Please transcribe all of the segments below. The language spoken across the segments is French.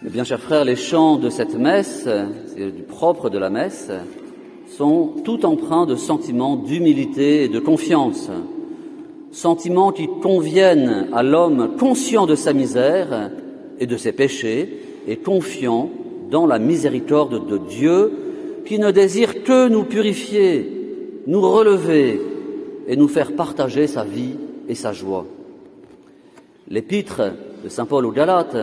Eh bien, chers frères, les chants de cette messe, c'est du propre de la messe, sont tout empreints de sentiments d'humilité et de confiance, sentiments qui conviennent à l'homme conscient de sa misère et de ses péchés et confiant dans la miséricorde de Dieu qui ne désire que nous purifier, nous relever et nous faire partager sa vie et sa joie. L'épître de saint Paul aux Galates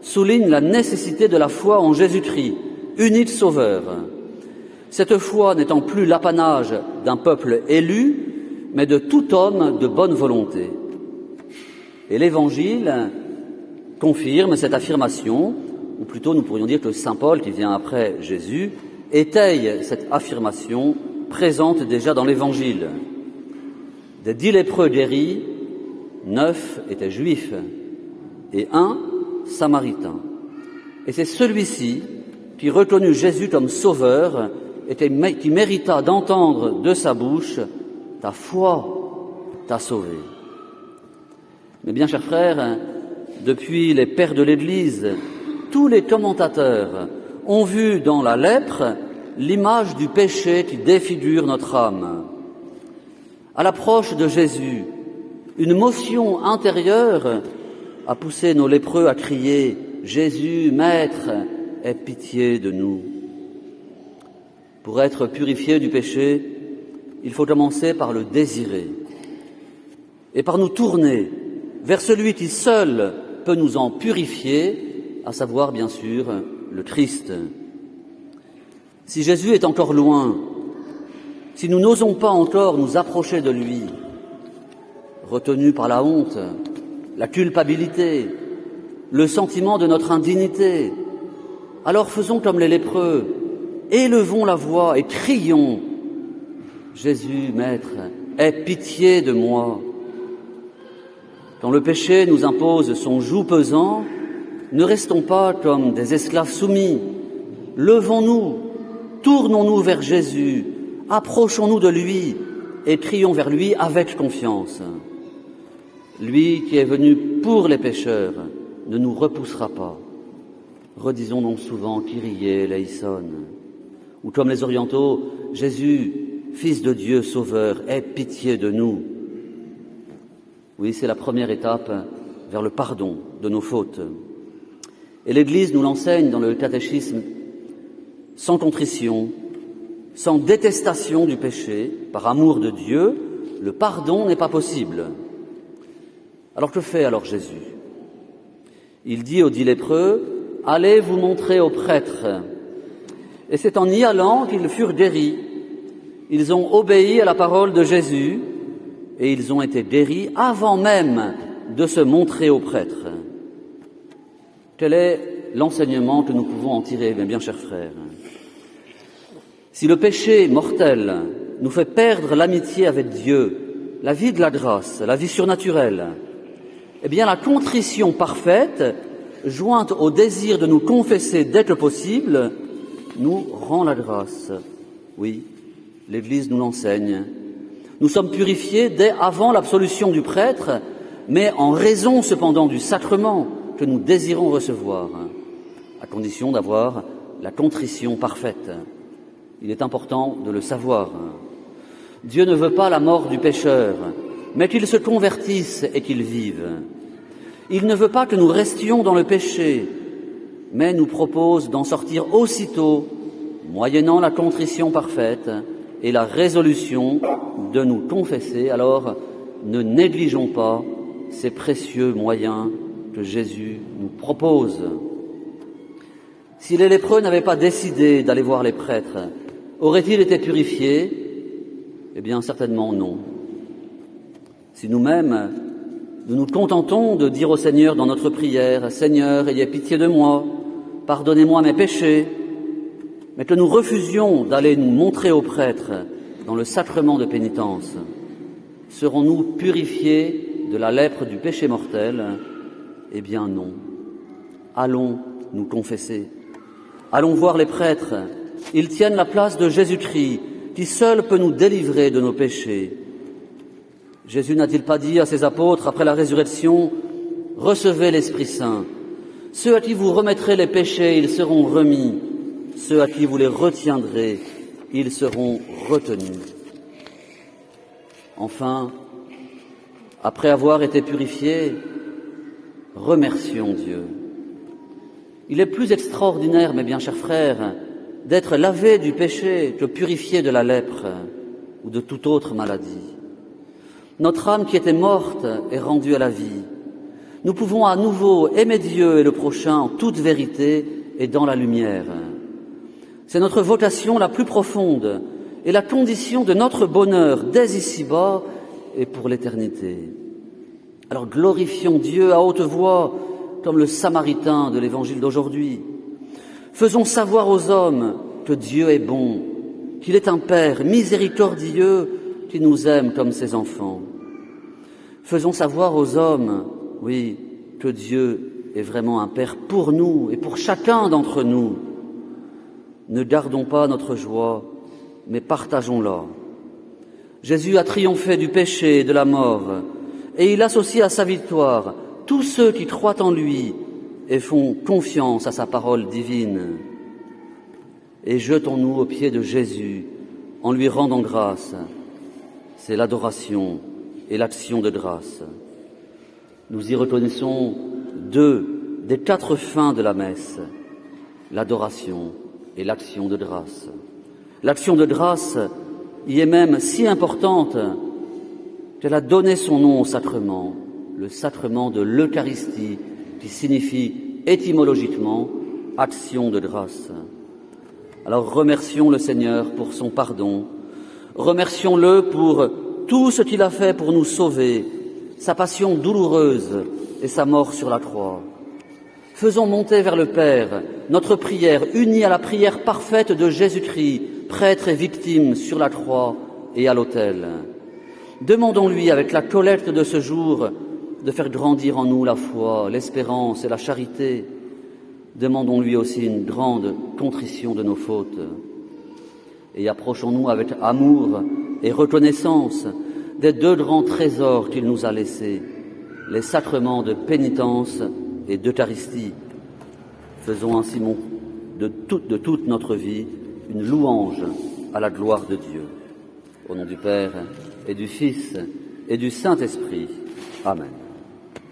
souligne la nécessité de la foi en Jésus-Christ, unique Sauveur. Cette foi n'étant plus l'apanage d'un peuple élu, mais de tout homme de bonne volonté. Et l'Évangile confirme cette affirmation, ou plutôt nous pourrions dire que saint Paul, qui vient après Jésus, étaye cette affirmation présente déjà dans l'Évangile. Des 10 lépreux guéris, 9 étaient juifs et 1 samaritain. Et c'est celui-ci qui reconnut Jésus comme sauveur et qui mérita d'entendre de sa bouche « Ta foi t'a sauvé ». Mais bien, chers frères, depuis les pères de l'Église, tous les commentateurs ont vu dans la lèpre l'image du péché qui défigure notre âme. À l'approche de Jésus, une motion intérieure a poussé nos lépreux à crier « Jésus, Maître, aie pitié de nous ». Pour être purifié du péché, il faut commencer par le désirer et par nous tourner vers celui qui seul peut nous en purifier, à savoir bien sûr le Christ. Si Jésus est encore loin, si nous n'osons pas encore nous approcher de lui, retenus par la honte, la culpabilité, le sentiment de notre indignité, alors faisons comme les lépreux, élevons la voix et crions « Jésus, Maître, aie pitié de moi ». Quand le péché nous impose son joug pesant, ne restons pas comme des esclaves soumis. Levons-nous, tournons-nous vers Jésus, approchons-nous de lui et crions vers lui avec confiance. Lui qui est venu pour les pécheurs ne nous repoussera pas. Redisons donc souvent Kyrie eleison. Ou comme les orientaux, Jésus, Fils de Dieu, Sauveur, aie pitié de nous. Oui, c'est la première étape vers le pardon de nos fautes. Et l'Église nous l'enseigne dans le catéchisme, sans contrition, sans détestation du péché, par amour de Dieu, le pardon n'est pas possible. Alors que fait alors Jésus? Il dit aux 10 lépreux, « Allez vous montrer aux prêtres ». Et c'est en y allant qu'ils furent guéris. Ils ont obéi à la parole de Jésus et ils ont été guéris avant même de se montrer aux prêtres. Quel est l'enseignement que nous pouvons en tirer, mes bien chers frères? Si le péché mortel nous fait perdre l'amitié avec Dieu, la vie de la grâce, la vie surnaturelle, eh bien la contrition parfaite, jointe au désir de nous confesser dès que possible, nous rend la grâce. Oui, l'Église nous l'enseigne. Nous sommes purifiés dès avant l'absolution du prêtre, mais en raison cependant du sacrement que nous désirons recevoir, à condition d'avoir la contrition parfaite. Il est important de le savoir. Dieu ne veut pas la mort du pécheur, mais qu'il se convertisse et qu'il vive. Il ne veut pas que nous restions dans le péché, mais nous propose d'en sortir aussitôt, moyennant la contrition parfaite et la résolution de nous confesser. Alors, ne négligeons pas ces précieux moyens que Jésus nous propose. Si les lépreux n'avaient pas décidé d'aller voir les prêtres, auraient-ils été purifiés? Eh bien, certainement non. Si nous-mêmes, nous nous contentons de dire au Seigneur dans notre prière « Seigneur, ayez pitié de moi, pardonnez-moi mes péchés », mais que nous refusions d'aller nous montrer aux prêtres dans le sacrement de pénitence, serons-nous purifiés de la lèpre du péché mortel? Eh bien non. Allons nous confesser. Allons voir les prêtres. Ils tiennent la place de Jésus-Christ, qui seul peut nous délivrer de nos péchés. Jésus n'a-t-il pas dit à ses apôtres après la résurrection « Recevez l'Esprit Saint ». Ceux à qui vous remettrez les péchés, ils seront remis. Ceux à qui vous les retiendrez, ils seront retenus. Enfin, après avoir été purifiés, remercions Dieu. Il est plus extraordinaire, mes bien chers frères, d'être lavé du péché que purifié de la lèpre ou de toute autre maladie. Notre âme qui était morte est rendue à la vie. Nous pouvons à nouveau aimer Dieu et le prochain en toute vérité et dans la lumière. C'est notre vocation la plus profonde et la condition de notre bonheur dès ici-bas et pour l'éternité. Alors glorifions Dieu à haute voix comme le Samaritain de l'évangile d'aujourd'hui. Faisons savoir aux hommes que Dieu est bon, qu'il est un Père miséricordieux qui nous aime comme ses enfants. Faisons savoir aux hommes, oui, que Dieu est vraiment un Père pour nous et pour chacun d'entre nous. Ne gardons pas notre joie, mais partageons-la. Jésus a triomphé du péché et de la mort, et il associe à sa victoire tous ceux qui croient en lui et font confiance à sa parole divine. Et jetons-nous aux pieds de Jésus en lui rendant grâce. C'est l'adoration et l'action de grâce. Nous y reconnaissons deux des 4 fins de la messe, l'adoration et l'action de grâce. L'action de grâce y est même si importante qu'elle a donné son nom au sacrement, le sacrement de l'Eucharistie, qui signifie étymologiquement action de grâce. Alors remercions le Seigneur pour son pardon, remercions-le pour tout ce qu'il a fait pour nous sauver, sa passion douloureuse et sa mort sur la croix. Faisons monter vers le Père notre prière unie à la prière parfaite de Jésus-Christ, prêtre et victime sur la croix et à l'autel. Demandons-lui avec la collecte de ce jour de faire grandir en nous la foi, l'espérance et la charité. Demandons-lui aussi une grande contrition de nos fautes. Et approchons-nous avec amour et reconnaissance des 2 grands trésors qu'il nous a laissés, les sacrements de pénitence et d'Eucharistie. Faisons ainsi de toute notre vie une louange à la gloire de Dieu. Au nom du Père et du Fils et du Saint-Esprit. Amen.